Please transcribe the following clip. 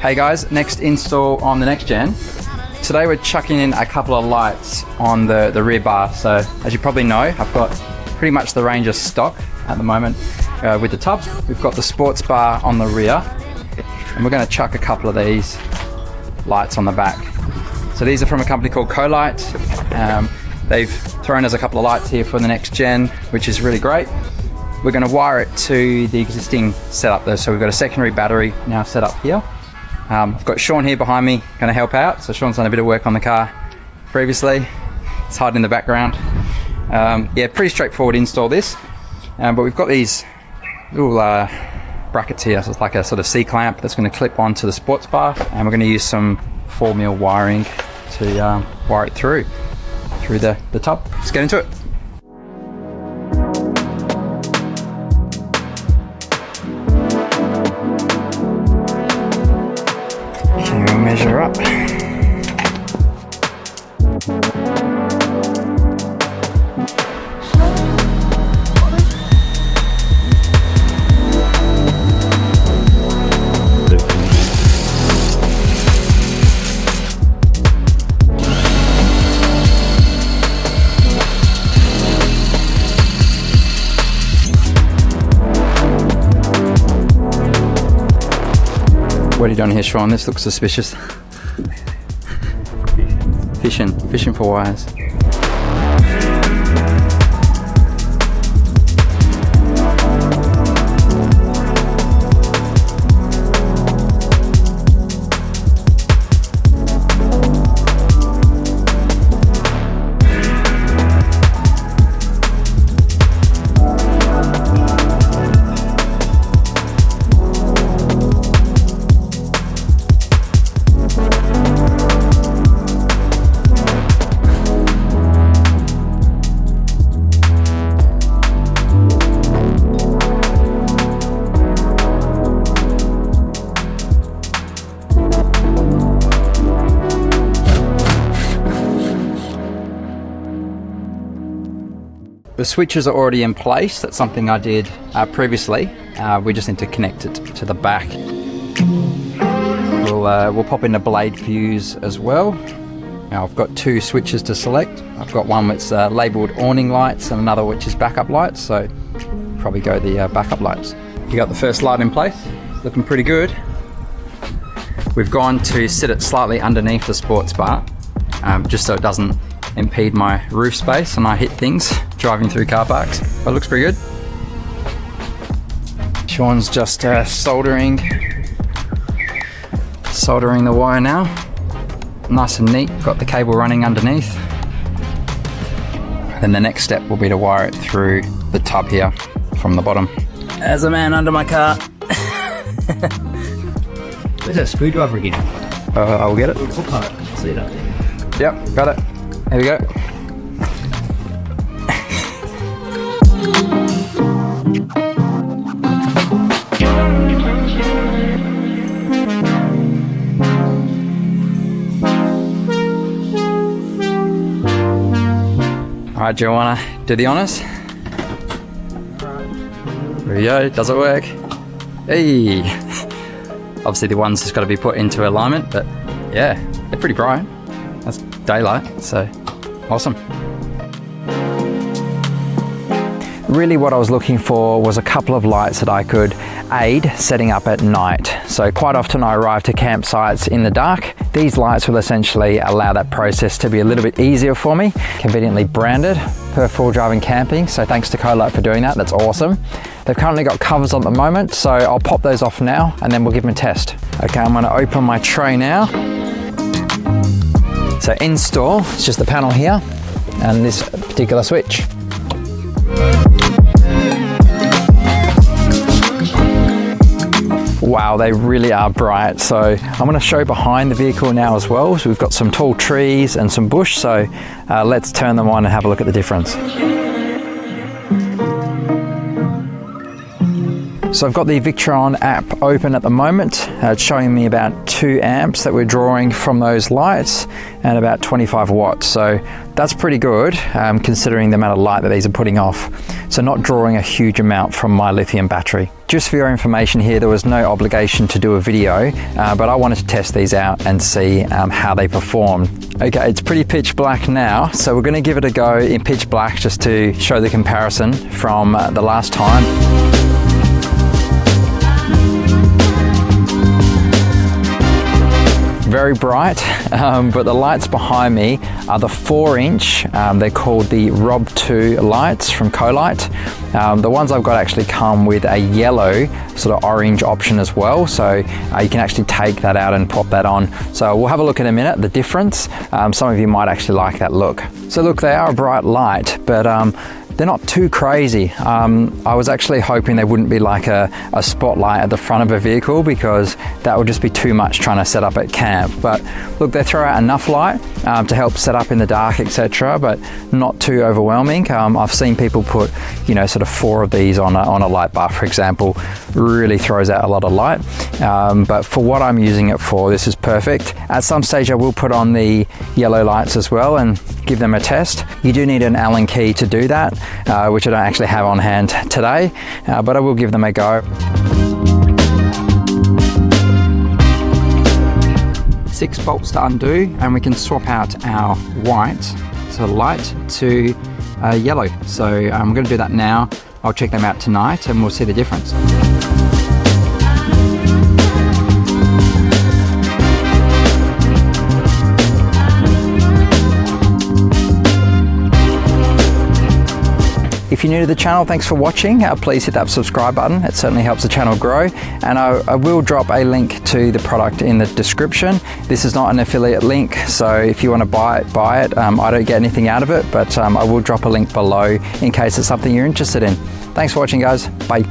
Hey guys, next install on the next gen. Today we're chucking in a couple of lights on the rear bar. So as you probably know, I've got pretty much the Ranger stock at the moment with the tub. We've got the sports bar on the rear, and we're going to chuck a couple of these lights on the back. So these are from a company called Colight. They've thrown us a couple of lights here for the next gen, which is really great. We're going to wire it to the existing setup though. So we've got a secondary battery now set up here. I've got Shaun here behind me, going to help out. So Shaun's done a bit of work on the car previously. It's hiding in the background. Yeah, pretty straightforward install this. But we've got these little brackets here. So it's like a sort of C-clamp that's going to clip onto the sports bar. And we're going to use some 4mm wiring to wire it through the tub. Let's get into it. Measure up. What are you doing here, Shaun? This looks suspicious. Fishing for wires. The switches are already in place. That's something I did previously. We just need to connect it to the back. We'll pop in a blade fuse as well. Now I've got two switches to select. I've got one that's labelled awning lights and another which is backup lights, so probably go the backup lights. You got the first light in place, looking pretty good. We've gone to sit it slightly underneath the sports bar, just so it doesn't impede my roof space and I hit things driving through car parks, but it looks pretty good. Shaun's just soldering the wire now. Nice and neat, got the cable running underneath. Then the next step will be to wire it through the tub here from the bottom. There's a man under my car. Where's that screwdriver again? I'll get it. See it up there. Yep, got it. Here we go. Alright, do you want to do the honours? There we go, does it work? Hey! Obviously the one's just got to be put into alignment, but yeah, they're pretty bright. That's daylight, so awesome. Really what I was looking for was a couple of lights that I could aid setting up at night. So quite often I arrive to campsites in the dark. These lights will essentially allow that process to be a little bit easier for me. Conveniently branded per full driving camping, so thanks to Colight for doing that, that's awesome. They've currently got covers on at the moment, so I'll pop those off now and then we'll give them a test. Okay, I'm going to open my tray now. So install, it's just the panel here and this particular switch. Wow, they really are bright. So I'm going to show behind the vehicle now as well. So we've got some tall trees and some bush, so let's turn them on and have a look at the difference. So I've got the Victron app open at the moment. It's showing me about 2 amps that we're drawing from those lights and about 25 watts. So that's pretty good considering the amount of light that these are putting off. So not drawing a huge amount from my lithium battery. Just for your information here, there was no obligation to do a video, but I wanted to test these out and see how they perform. Okay, it's pretty pitch black now, so we're going to give it a go in pitch black just to show the comparison from the last time. Very bright, but the lights behind me are the 4-inch. They're called the Rob 2 lights from Colight. The ones I've got actually come with a yellow sort of orange option as well, so you can actually take that out and pop that on. So we'll have a look in a minute, the difference. Some of you might actually like that look. So look, they are a bright light, but they're not too crazy. I was actually hoping they wouldn't be like a spotlight at the front of a vehicle, because that would just be too much trying to set up at camp. But look, they throw out enough light to help set up in the dark, etc., but not too overwhelming. I've seen people put, you know, sort of 4 of these on a light bar, for example. Really throws out a lot of light. But for what I'm using it for, this is perfect. At some stage I will put on the yellow lights as well and give them a test. You do need an Allen key to do that, which I don't actually have on hand today, but I will give them a go. 6 bolts to undo, and we can swap out our white, so light, to yellow. So I'm going to do that now. I'll check them out tonight and we'll see the difference. If you're new to the channel, thanks for watching. Please hit that subscribe button. It certainly helps the channel grow. And I will drop a link to the product in the description. This is not an affiliate link, so if you want to buy it. I don't get anything out of it, but I will drop a link below in case it's something you're interested in. Thanks for watching, guys. Bye.